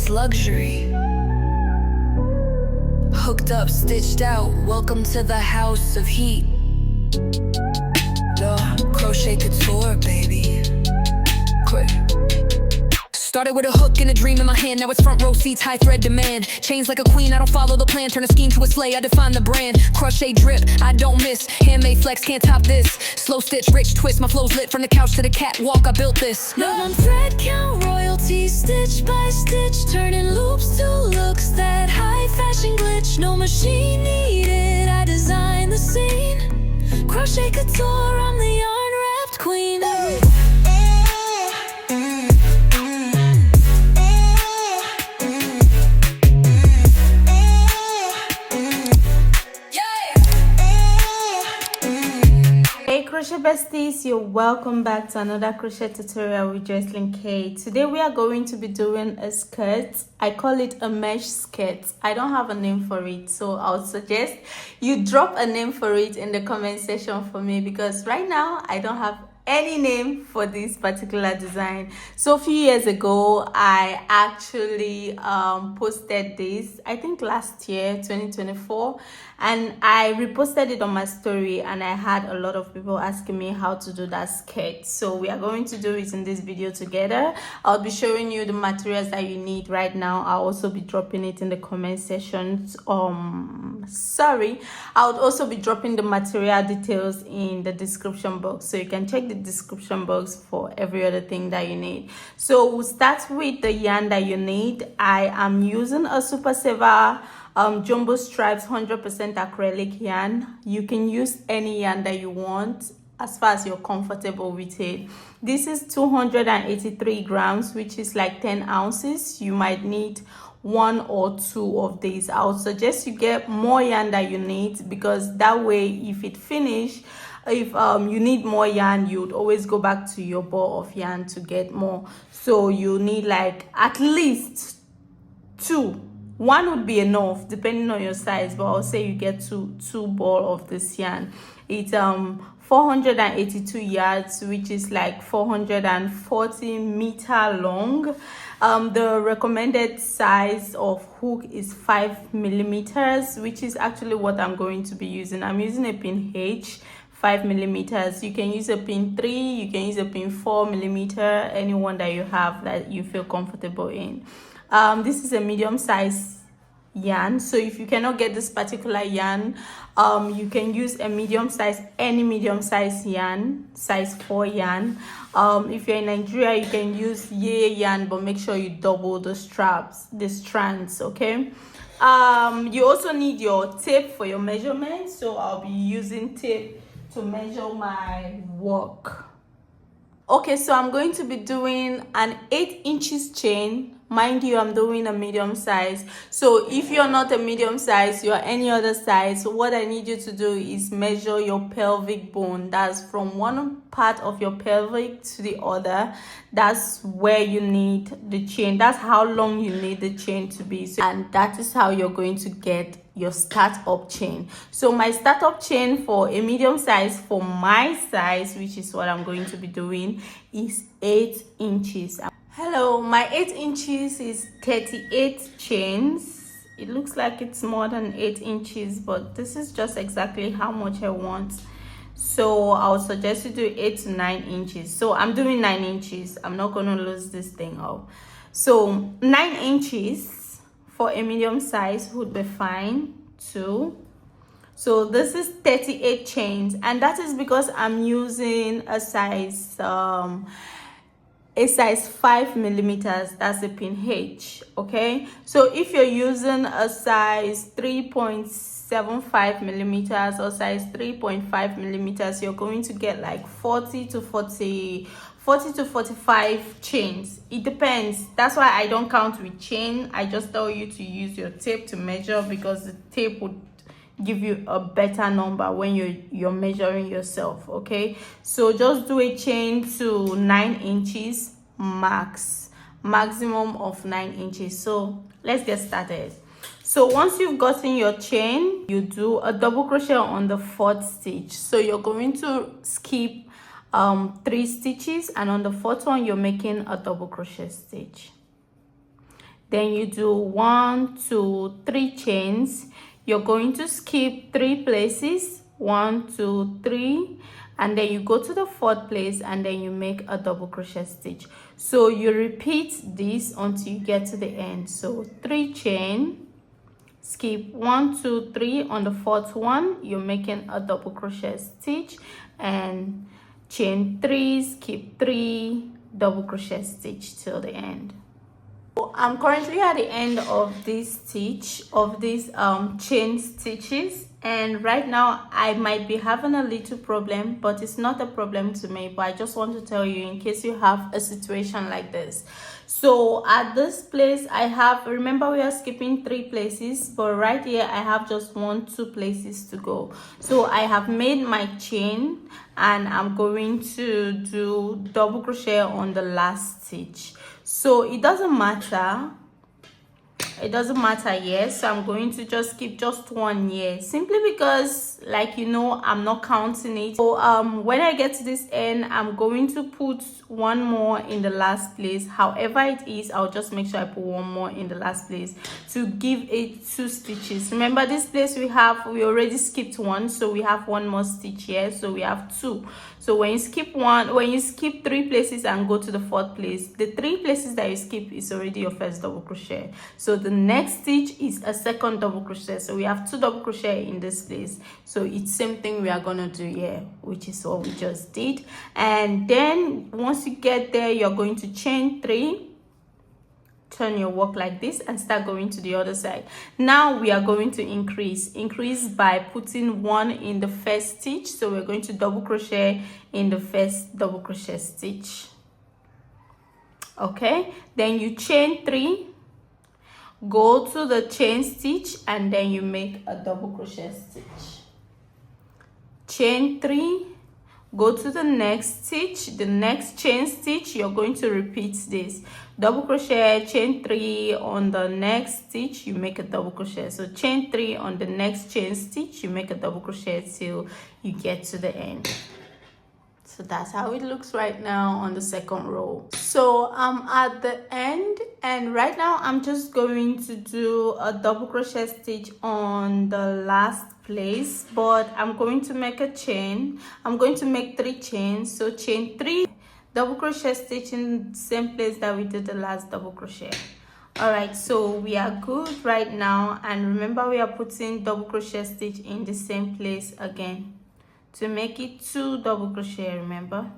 it's luxury. Hooked up, stitched out, welcome to the house of heat. Crochet couture, baby. Quick. Started with a hook and a dream in my hand. Now it's front row seats, high thread demand. Chains like a queen, I don't follow the plan. Turn a scheme to a sleigh, I define the brand. Crochet drip, I don't miss. Handmade flex, can't top this. Slow stitch, rich twist, my flow's lit. From the couch to the catwalk, I built this. Note on thread count, royalty, stitch by stitch. Turning loops to looks, that high fashion glitch. No machine needed, I designed the scene. Crochet couture, I'm the yarn wrapped queen. Crochet besties, you're welcome back to another crochet tutorial with Joyceline K. Today we are going to be doing a skirt. I call it a mesh skirt. I don't have a name for it, so I would suggest you drop a name for it in the comment section for me, because right now I don't have any name for this particular design. So a few years ago I actually posted this, I think last year 2024, and I reposted it on my story, and I had a lot of people asking me how to do that skirt. So we are going to do it in this video together. I'll be showing you the materials that you need right now. I'll also be dropping it in the comment section. I would also be dropping the material details in the description box, so you can check the description box for every other thing that you need. So we'll start with the yarn that you need. I am using a Super Saver Jumbo Stripes 100% acrylic yarn. You can use any yarn that you want as far as you're comfortable with it. This is 283 grams, which is like 10 ounces. You might need one or two of these. I would suggest you get more yarn that you need, because that way if it finish, if you need more yarn, you would always go back to your ball of yarn to get more. So you need like at least two. One would be enough depending on your size, but I'll say you get two ball of this yarn. It's 482 yards, which is like 440 meter long. The recommended size of hook is 5 millimeters, which is actually what I'm going to be using. I'm using a pin H 5 millimeters. You can use a pin 3, you can use a pin 4 millimeter, any one that you have that you feel comfortable in. This is a medium size yarn, so if you cannot get this particular yarn, you can use a medium size, any medium size yarn, size 4 yarn. If you're in Nigeria, you can use yarn, but make sure you double the straps, the strands, okay? You also need your tape for your measurements, so I'll be using tape to measure my work. Okay, so I'm going to be doing an 8 inches chain. Mind you, I'm doing a medium size. So if you're not a medium size, you're any other size, what I need you to do is measure your pelvic bone. That's from one part of your pelvic to the other. That's where you need the chain. That's how long you need the chain to be. And that is how you're going to get your startup chain. So my startup chain for a medium size, for my size, which is what I'm going to be doing, is 8 inches. Hello, my 8 inches is 38 chains. It looks like it's more than 8 inches, but this is just exactly how much I want. So I would suggest you do 8 to 9 inches. So I'm doing 9 inches. I'm not going to lose this thing up. So 9 inches for a medium size would be fine too. So this is 38 chains, and that is because I'm using a size 5 millimeters. That's a pin H. Okay, so if you're using a size 3.75 millimeters or size 3.5 millimeters, you're going to get like 40 to 45 chains. It depends. That's why I don't count with chain. I just tell you to use your tape to measure, because the tape would give you a better number when you're measuring yourself. Okay, so just do a chain to 9 inches maximum of 9 inches. So let's get started. So once you've gotten your chain, you do a double crochet on the 4th stitch. So you're going to skip 3 stitches, and on the 4th one you're making a double crochet stitch. then you do 1, 2, 3 chains. You're going to skip 3 places, 1, 2, 3, and then you go to the 4th place and then you make a double crochet stitch. So you repeat this until you get to the end. So 3 chain, skip 1, 2, 3. On the 4th one you're making a double crochet stitch, and chain 3, skip 3, double crochet stitch till the end. I'm currently at the end of this stitch, of these chain stitches, and right now I might be having a little problem, but it's not a problem to me. But I just want to tell you in case you have a situation like this. So at this place I have, remember we are skipping 3 places, but right here I have just 1, 2 places to go. So I have made my chain and I'm going to do double crochet on the last stitch. So it doesn't matter here, so I'm going to just keep just 1 here, simply because, like, you know, I'm not counting it. So when I get to this end, I'm going to put 1 more in the last place. However it is, I'll just make sure I put 1 more in the last place to give it 2 stitches. Remember, this place we already skipped 1, so we have 1 more stitch here, so we have 2. So when you skip 3 places and go to the 4th place, the 3 places that you skip is already your first double crochet. So the next stitch is a second double crochet. So we have 2 double crochet in this place. So it's same thing we are gonna do here, which is what we just did. And then once you get there, you're going to chain 3. Turn your work like this and start going to the other side. Now we are going to increase by putting 1 in the first stitch. So we're going to double crochet in the first double crochet stitch. Okay, then you chain 3, go to the chain stitch, and then you make a double crochet stitch. Chain 3, go to the next stitch, the next chain stitch. You're going to repeat this. Double crochet, chain 3 on the next stitch, you make a double crochet. So chain 3 on the next chain stitch, you make a double crochet till you get to the end. So that's how it looks right now on the second row. So I'm at the end, and right now I'm just going to do a double crochet stitch on the last place, but I'm going to make a chain. I'm going to make 3 chains. So chain 3, double crochet stitch in the same place that we did the last double crochet. All right, so we are good right now, and remember we are putting double crochet stitch in the same place again to make it 2 double crochet, remember.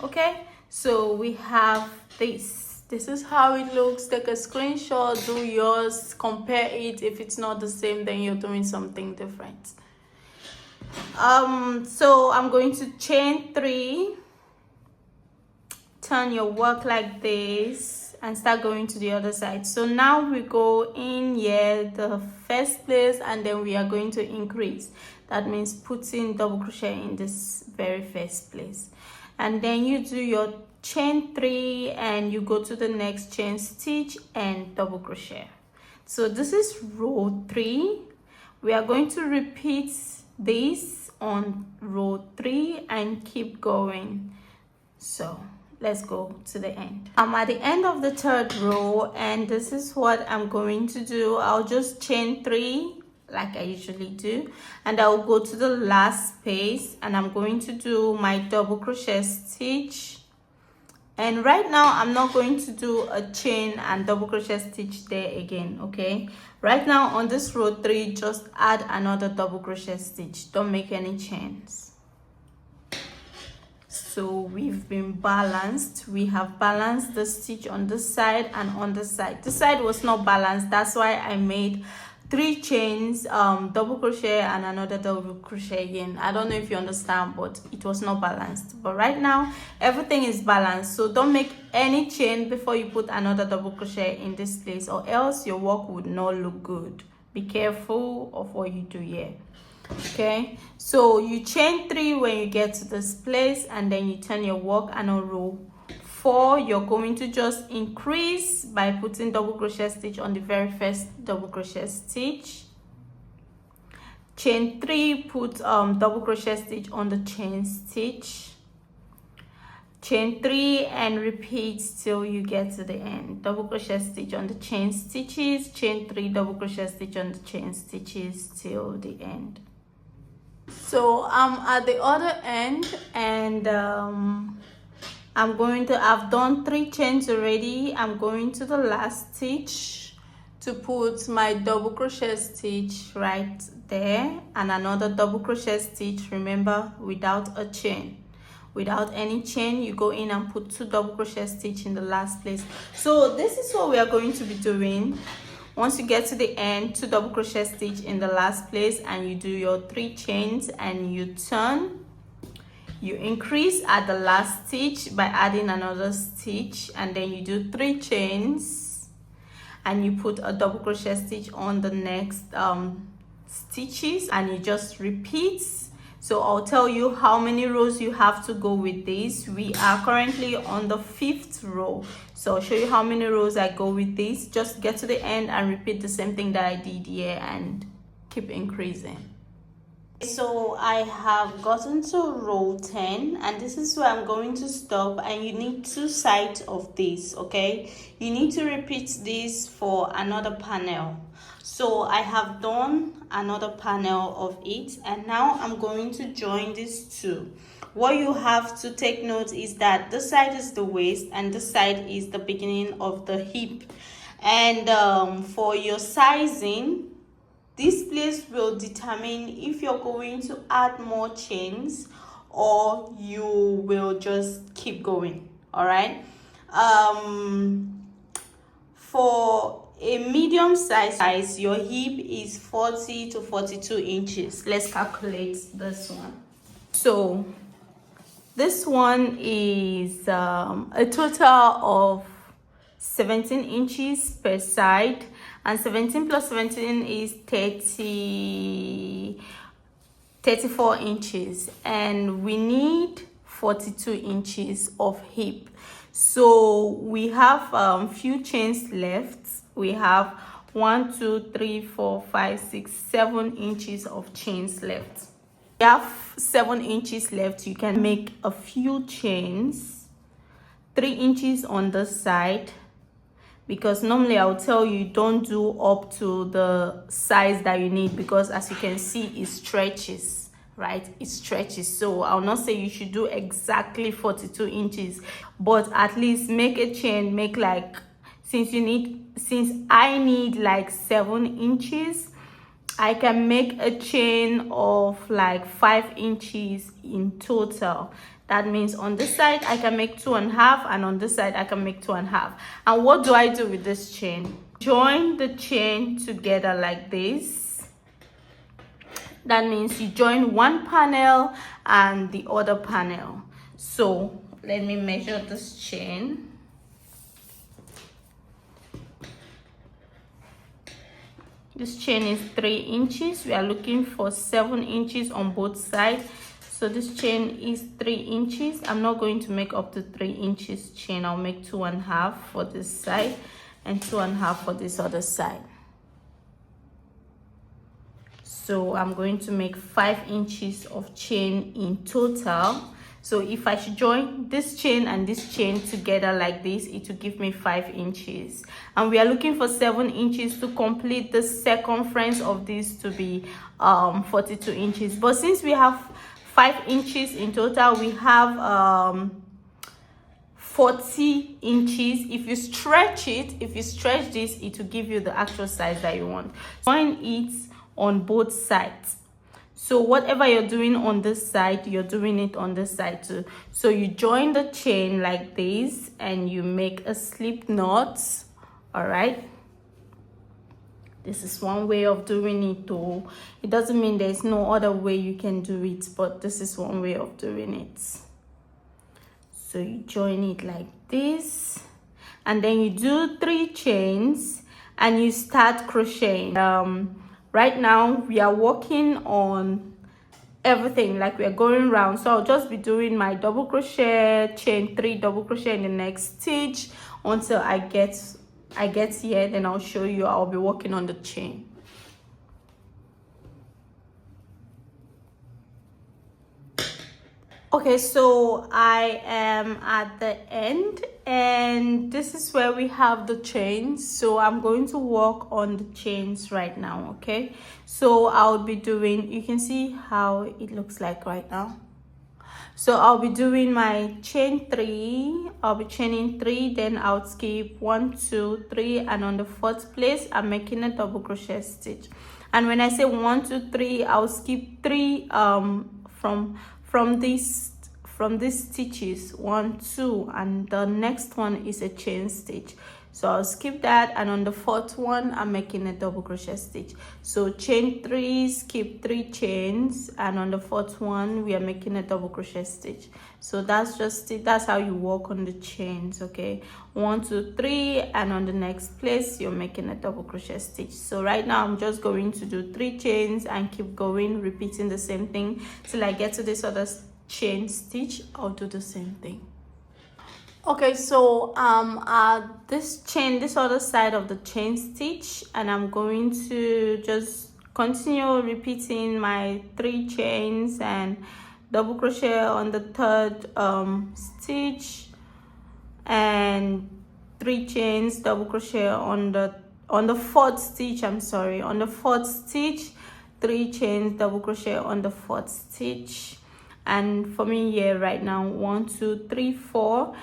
Okay, so we have this is how it looks. Take a screenshot, do yours, compare it. If it's not the same, then you're doing something different. So I'm going to chain 3, turn your work like this, and start going to the other side. So now we go in here, the first place, and then we are going to increase. That means putting double crochet in this very first place, and then you do your chain 3 and you go to the next chain stitch and double crochet. So this is row 3. We are going to repeat this on row 3 and keep going. So let's go to the end. I'm at the end of the 3rd row, and this is what I'm going to do. I'll just chain 3 like I usually do, and I'll go to the last space and I'm going to do my double crochet stitch. And right now I'm not going to do a chain and double crochet stitch there again. Okay, right now on this row 3, just add another double crochet stitch. Don't make any chains. So we've been balanced. We have balanced the stitch on this side and on this side. This side was not balanced, that's why I made 3 chains, double crochet and another double crochet again. I don't know if you understand, but it was not balanced. But right now everything is balanced, so don't make any chain before you put another double crochet in this place, or else your work would not look good. Be careful of what you do here. Okay, so you chain 3 when you get to this place, and then you turn your work, and on row 4 you're going to just increase by putting double crochet stitch on the very first double crochet stitch. Chain 3, put double crochet stitch on the chain stitch. chain 3 and repeat till you get to the end. Double crochet stitch on the chain stitches, chain 3, double crochet stitch on the chain stitches till the end. So I'm at the other end, and I've done 3 chains already. I'm going to the last stitch to put my double crochet stitch right there, and another double crochet stitch, remember, without a chain. Without any chain, you go in and put 2 double crochet stitch in the last place. So this is what we are going to be doing. Once you get to the end, 2 double crochet stitch in the last place, and you do your 3 chains and you turn. You increase at the last stitch by adding another stitch, and then you do 3 chains and you put a double crochet stitch on the next stitches, and you just repeat. So I'll tell you how many rows you have to go with this. We are currently on the 5th row, so I'll show you how many rows I go with this. Just get to the end and repeat the same thing that I did here and keep increasing. So I have gotten to row 10, and this is where I'm going to stop, and you need 2 sides of this, okay? You need to repeat this for another panel. So I have done another panel of it, and now I'm going to join these 2. What you have to take note is that this side is the waist and this side is the beginning of the hip. And for your sizing, this place will determine if you're going to add more chains or you will just keep going. All right. For a medium size, your hip is 40 to 42 inches. Let's calculate this one. So this one is a total of 17 inches per side, and 17 plus 17 is 34 inches, and we need 42 inches of hip. So we have few chains left. We have 1, 2, 3, 4, 5, 6, 7 inches of chains left. You have 7 inches left. You can make a few chains, 3 inches on this side, because normally I'll tell you don't do up to the size that you need, because as you can see it stretches, right? It stretches. So I'll not say you should do exactly 42 inches, but at least make a chain, make like, since I need like 7 inches, I can make a chain of like 5 inches in total. That means on this side I can make 2.5, and on this side I can make 2.5. And what do I do with this chain? Join the chain together like this. That means you join one panel and the other panel. So let me measure this chain. This chain is 3 inches. We are looking for 7 inches on both sides. So this chain is 3 inches. I'm not going to make up to 3 inches chain. I'll make 2.5 for this side and 2.5 for this other side. So I'm going to make 5 inches of chain in total. So if I should join this chain and this chain together like this, it will give me 5 inches. And we are looking for 7 inches to complete the circumference of this to be 42 inches. But since we have 5 inches in total, we have 40 inches. If you stretch this, it will give you the actual size that you want. Join it on both sides. So whatever you're doing on this side, you're doing it on this side too. So you join the chain like this and you make a slip knot. All right. This is one way of doing it though. It doesn't mean there's no other way you can do it, but this is one way of doing it. So you join it like this, and then you do 3 chains and you start crocheting. Right now we are working on everything, like we're going round. So I'll just be doing my double crochet, chain 3, double crochet in the next stitch until I get here. Then I'll show you. I'll be working on the chain. Okay, so I am at the end, and this is where we have the chains. So I'm going to work on the chains right now. Okay, so I'll be doing, you can see how it looks like right now. So I'll be doing my chain 3, I'll be chaining 3, then I'll skip 1 2 3, and on the 4th place I'm making a double crochet stitch. And when I say 1 2 3, I'll skip 3 from these stitches, 1 2, and the next one is a chain stitch. So I'll skip that, and on the 4th one I'm making a double crochet stitch. So chain 3, skip 3 chains, and on the 4th one we are making a double crochet stitch. So that's just it. That's how you work on the chains. Okay, 1 2 3, and on the next place you're making a double crochet stitch. So right now I'm just going to do 3 chains and keep going, repeating the same thing till I get to this other chain stitch. I'll do the same thing. Okay, so this other side of the chain stitch, and I'm going to just continue repeating my 3 chains and double crochet on the 3rd stitch, and 3 chains, double crochet on the 4th stitch. I'm sorry, on the 4th stitch, 3 chains, double crochet on the 4th stitch. And for me here right now, 1 2 3 4,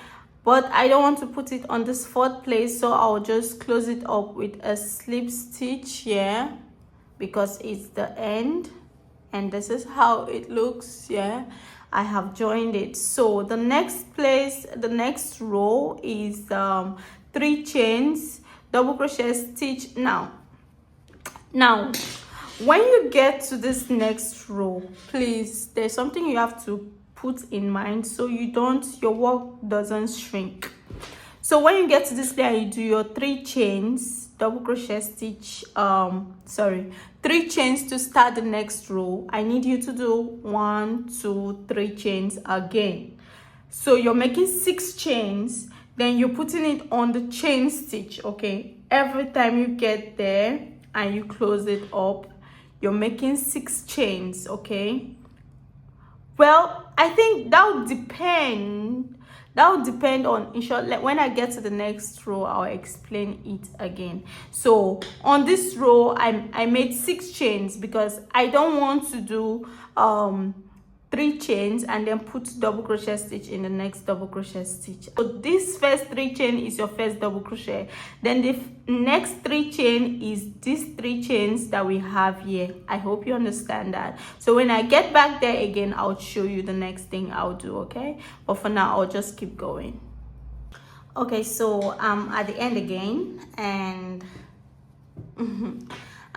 but I don't want to put it on this 4th place, so I'll just close it up with a slip stitch here because it's the end, and this is how it looks. Yeah, I have joined it. So the next place, the next row is 3 chains, double crochet stitch. Now when you get to this next row, please, there's something you have to put in mind so your work doesn't shrink. So when you get to this layer, you do your 3 chains, double crochet stitch, 3 chains to start the next row. I need you to do 1 2 3 chains again. So you're making 6 chains, then you're putting it on the chain stitch. Okay, every time you get there and you close it up, you're making 6 chains. Okay, well, I think that would depend on, in short, like when I get to the next row, I'll explain it again. So on this row, I made 6 chains because I don't want to do 3 chains and then put double crochet stitch in the next double crochet stitch. So this first 3 chain is your first double crochet, then the next 3 chain is these 3 chains that we have here. I hope you understand that. So when I get back there again, I'll show you the next thing I'll do. Okay, but for now I'll just keep going. Okay, so I'm at the end again, and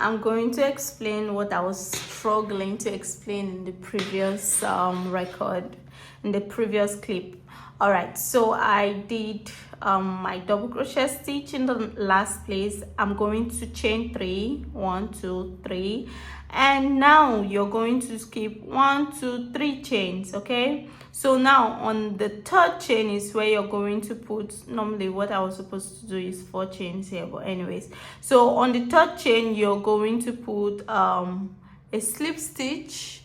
I'm going to explain what I was struggling to explain in the previous record, in the previous clip. All right, so I did my double crochet stitch in the last place. I'm going to chain 3, 1 2 3, and now you're going to skip 1 2 3 chains. Okay, so now on the 3rd chain is where you're going to put, normally what I was supposed to do is 4 chains here, but anyways, so on the 3rd chain you're going to put a slip stitch,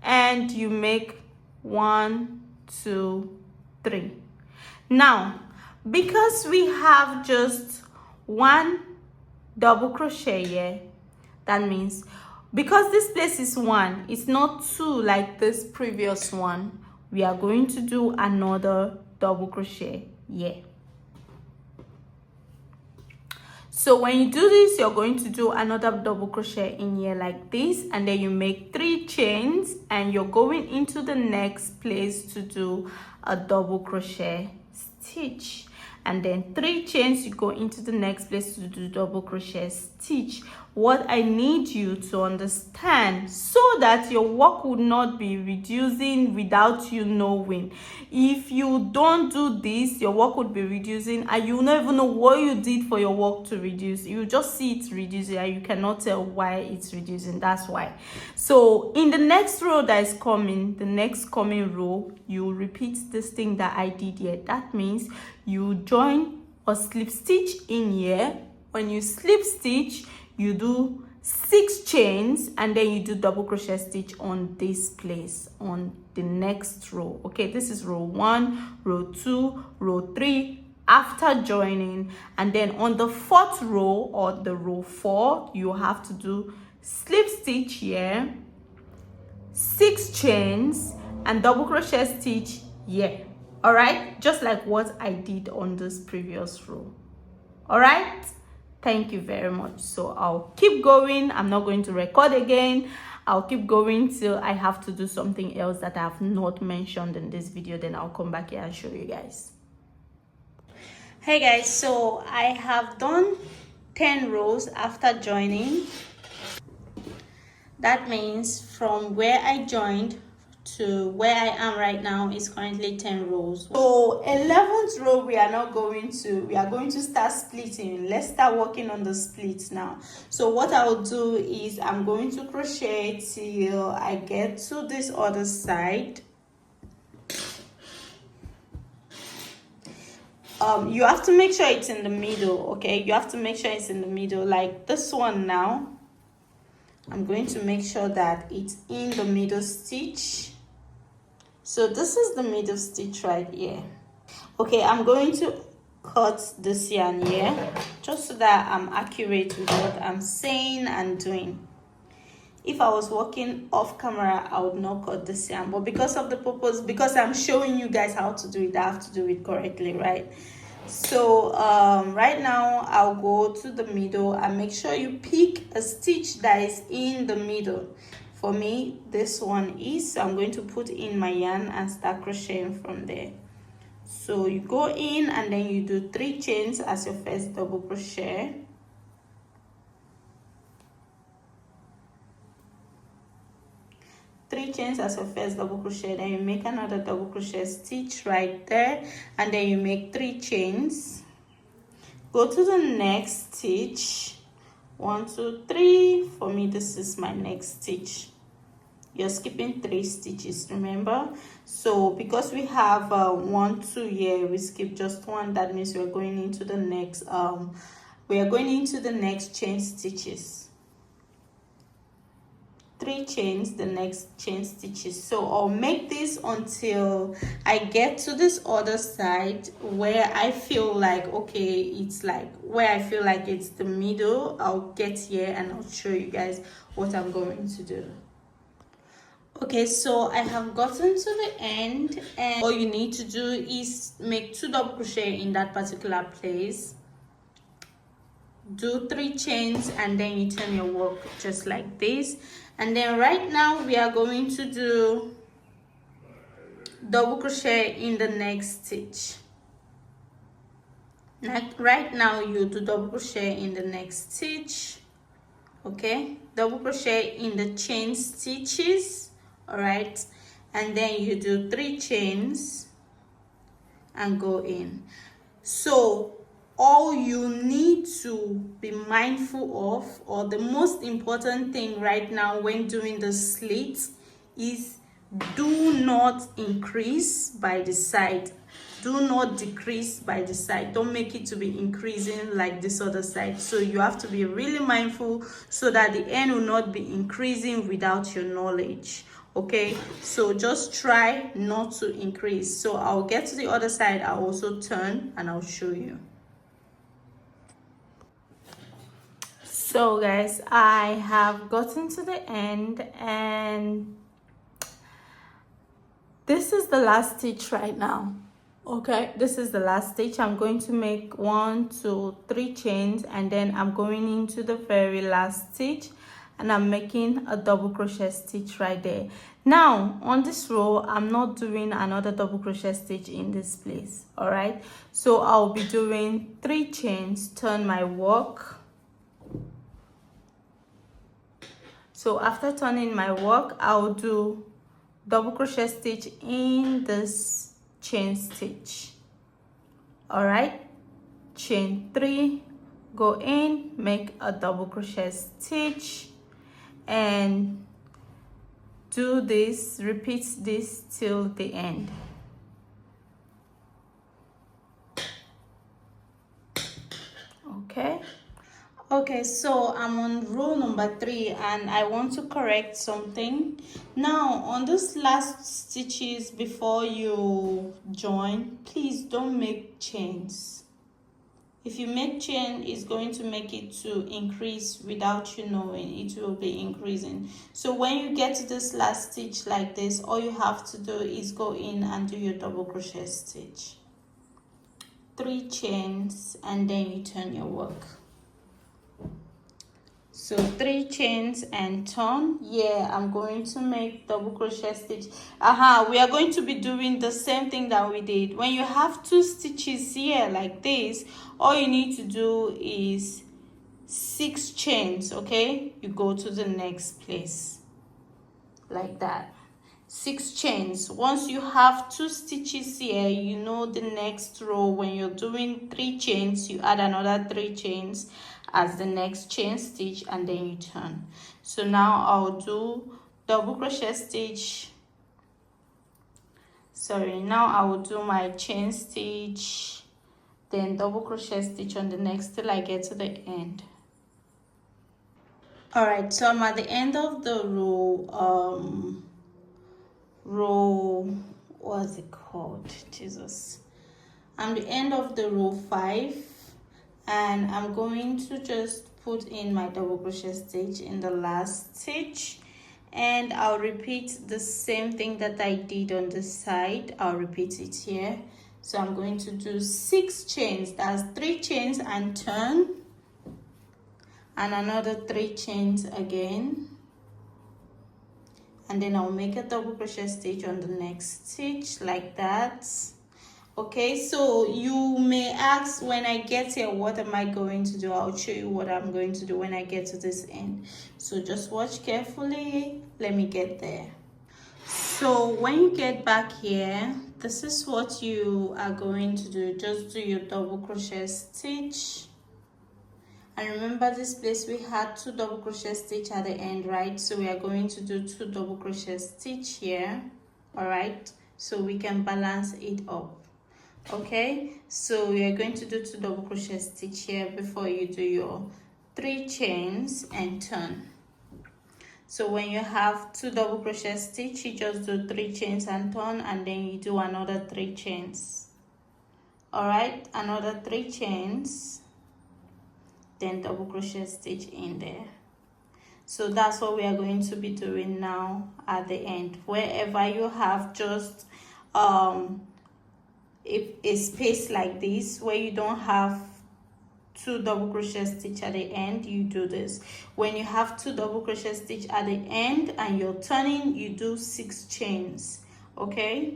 and you make 1 2 3. Now because we have just 1 double crochet here, that means because this place is 1, it's not 2 like this previous one, we are going to do another double crochet here. So when you do this, you're going to do another double crochet in here like this, and then you make 3 chains and you're going into the next place to do a double crochet stitch, and then 3 chains, you go into the next place to do double crochet stitch. What I need you to understand, so that your work would not be reducing without you knowing. If you don't do this, your work would be reducing and you will not even know what you did for your work to reduce. You just see it reducing and you cannot tell why it's reducing. That's why. So in the next row that is coming, the next coming row, you repeat this thing that I did here. That means you join a slip stitch in here. When you slip stitch, you do 6 chains, and then you do double crochet stitch on this place on the next row. Okay, this is row 1, row 2, row 3 after joining, and then on the 4th row or the row 4 you have to do slip stitch here, 6 chains, and double crochet stitch here. All right, just like what I did on this previous row. All right, thank you very much. So I'll keep going. I'm not going to record again. I'll keep going till I have to do something else that I have not mentioned in this video. Then I'll come back here and show you guys. Hey guys, so I have done 10 rows after joining. That means from where I joined to where I am right now is currently 10 rows. So 11th row we are going to start splitting. Let's start working on the splits now. So what I'll do is I'm going to crochet till I get to this other side. You have to make sure it's in the middle. Okay, you have to make sure it's in the middle, like this one now. I'm going to make sure that it's in the middle stitch. So this is the middle stitch right here. Okay, I'm going to cut this yarn here just so that I'm accurate with what I'm saying and doing. If I was working off camera, I would not cut this yarn, but because of the purpose, because I'm showing you guys how to do it, I have to do it correctly, right? So right now I'll go to the middle and make sure you pick a stitch that is in the middle. For me, this one is, so I'm going to put in my yarn and start crocheting from there. So you go in and then you do 3 chains as your first double crochet. Three chains as your first double crochet, then you make another double crochet stitch right there, and then you make 3 chains. Go to the next stitch. 1, 2, 3. For me, this is my next stitch. You're skipping 3 stitches, remember? So because we have 1, 2 here, we skip just 1. That means we're going into the next chain stitches. 3 chains, the next chain stitches. So I'll make this until I get to this other side where I feel like, okay, it's like where I feel like it's the middle. I'll get here and I'll show you guys what I'm going to do. Okay, so I have gotten to the end, and all you need to do is make 2 double crochet in that particular place. Do 3 chains and then you turn your work just like this. And then right now we are going to do double crochet in the next stitch. Like right now you do double crochet in the next stitch. Okay, double crochet in the chain stitches. All right, and then you do 3 chains and go in. So all you need to be mindful of, or the most important thing right now when doing the slits, is do not increase by the side, do not decrease by the side. Don't make it to be increasing like this other side. So you have to be really mindful so that the end will not be increasing without your knowledge. Okay, so just try not to increase. So I'll get to the other side, I'll also turn and I'll show you. So guys, I have gotten to the end and this is the last stitch right now. Okay, this is the last stitch. I'm going to make 1, 2, 3 chains and then I'm going into the very last stitch and I'm making a double crochet stitch right there. Now on this row, I'm not doing another double crochet stitch in this place. All right, so I'll be doing 3 chains, turn my work. So after turning my work, I'll do double crochet stitch in this chain stitch. All right, chain 3, go in, make a double crochet stitch and do this, repeat this till the end. Okay, Okay, so I'm on row number 3 and I want to correct something. Now on this last stitches before you join, please don't make chains. If you make chain, it's going to make it to increase without you knowing. It will be increasing. So when you get to this last stitch like this, all you have to do is go in and do your double crochet stitch, 3 chains, and then you turn your work. So 3 chains and turn. Yeah, I'm going to make double crochet stitch. We are going to be doing the same thing that we did. When you have 2 stitches here like this, all you need to do is 6 chains. Okay, you go to the next place like that, 6 chains. Once you have 2 stitches here, you know the next row, when you're doing 3 chains, you add another 3 chains as the next chain stitch, and then you turn. So now I'll do double crochet stitch. Now I will do my chain stitch, then double crochet stitch on the next till I get to the end. All right, so I'm at the end of the row, what's it called, Jesus, I'm the end of the row 5, and I'm going to just put in my double crochet stitch in the last stitch, and I'll repeat the same thing that I did on the side. I'll repeat it here. So I'm going to do 6 chains, that's 3 chains and turn, and another 3 chains again, and then I'll make a double crochet stitch on the next stitch like that. Okay, so you may ask, when I get here, what am I going to do? I'll show you what I'm going to do when I get to this end. So just watch carefully. Let me get there. So when you get back here, this is what you are going to do. Just do your double crochet stitch. And remember, this place we had 2 double crochet stitch at the end, right? So we are going to do 2 double crochet stitch here. All right, so we can balance it up. Okay, so we are going to do 2 double crochet stitch here before you do your 3 chains and turn. So when you have 2 double crochet stitch, you just do 3 chains and turn, and then you do another 3 chains. All right, another 3 chains, then double crochet stitch in there. So that's what we are going to be doing now at the end. Wherever you have just a space like this where you don't have 2 double crochet stitch at the end, you do this. When you have 2 double crochet stitch at the end and you're turning, you do 6 chains. Okay,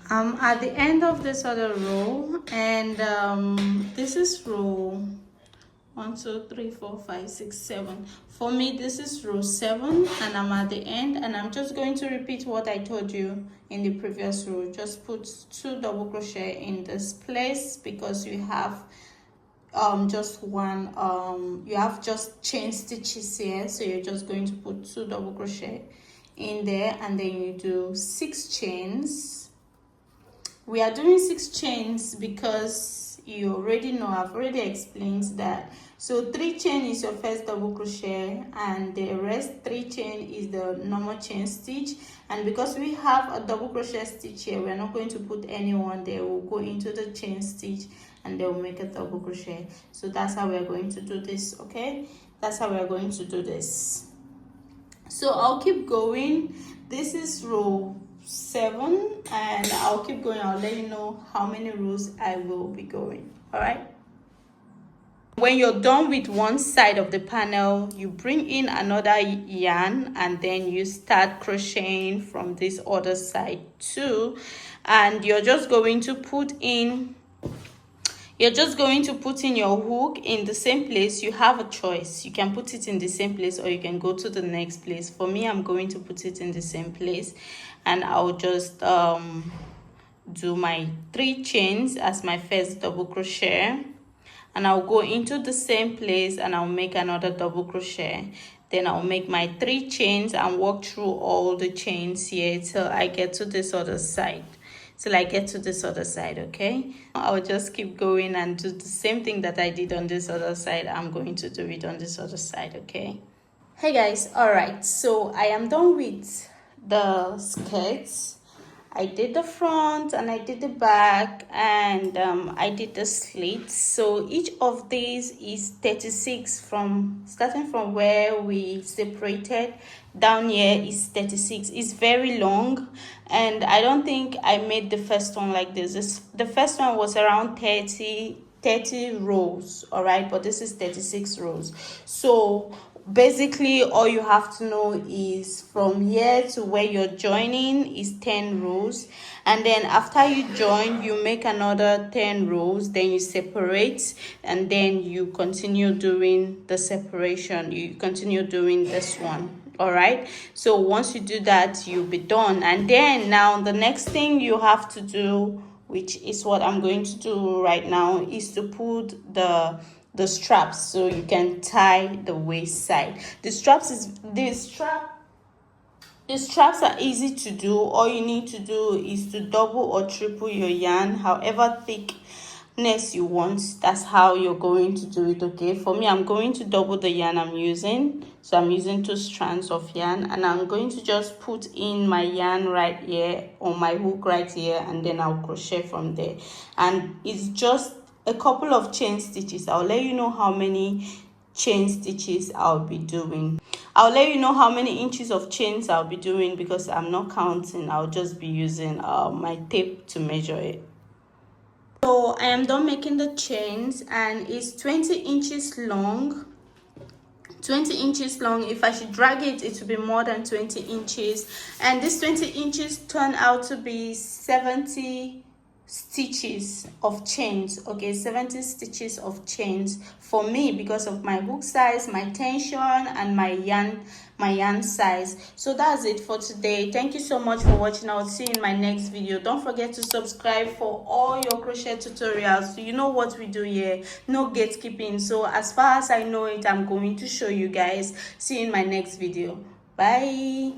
I'm at the end of this other row, and this is row 1, 2, 3, 4, 5, 6, 7. For me, this is row 7, and I'm at the end, and I'm just going to repeat what I told you in the previous row. Just put 2 double crochet in this place, because you have just one you have just chain stitches here, so you're just going to put 2 double crochet in there, and then you do 6 chains. We are doing 6 chains because you already know, I've already explained that. So 3 chain is your first double crochet, and the rest 3 chain is the normal chain stitch. And because we have a double crochet stitch here, we're not going to put anyone there. We'll go into the chain stitch and then we'll make a double crochet. So that's how we're going to do this. Okay, that's how we're going to do this. So I'll keep going. This is row 7, and I'll keep going. I'll let you know how many rows I will be going. All right, when you're done with one side of the panel, you bring in another yarn, and then you start crocheting from this other side too. And you're just going to put in your hook in the same place. You have a choice. You can put it in the same place, or you can go to the next place. For me, I'm going to put it in the same place, and I'll just do my 3 chains as my first double crochet, and I'll go into the same place and I'll make another double crochet. Then I'll make my 3 chains and walk through all the chains here till I get to this other side. till I get to this other side. Okay, I'll just keep going and do the same thing that I did on this other side. I'm going to do it on this other side. Okay. Hey guys, all right, so I am done with the skirts. I did the front and I did the back, and I did the slits. So each of these is 36 from starting from where we separated down here is 36. It's very long, and I don't think I made the first one like this. The first one was around 30 rows, all right, but this is 36 rows. So basically all you have to know is from here to where you're joining is 10 rows, and then after you join you make another 10 rows, then you separate, and then you continue doing the separation, you continue doing this one. All right, so once you do that you'll be done. And then now the next thing you have to do, which is what I'm going to do right now, is to put the straps so you can tie the waist side. The straps are easy to do. All you need to do is to double or triple your yarn, however thickness you want. That's how you're going to do it. Okay, for me, I'm going to double the yarn I'm using. So I'm using 2 strands of yarn, and I'm going to just put in my yarn right here on my hook right here, and then I'll crochet from there. And it's just a couple of chain stitches. I'll let you know how many chain stitches I'll be doing. I'll let you know how many inches of chains I'll be doing because I'm not counting. I'll just be using my tape to measure it. So I am done making the chains, and it's 20 inches long. 20 inches long. If I should drag it, it will be more than 20 inches, and this 20 inches turn out to be 70 stitches of chains. Okay, 70 stitches of chains for me because of my hook size, my tension, and my yarn size. So that's it for today. Thank you so much for watching. I'll see you in my next video. Don't forget to subscribe for all your crochet tutorials. So you know what we do here, no gatekeeping. So as far as I know it, I'm going to show you guys. See you in my next video. Bye.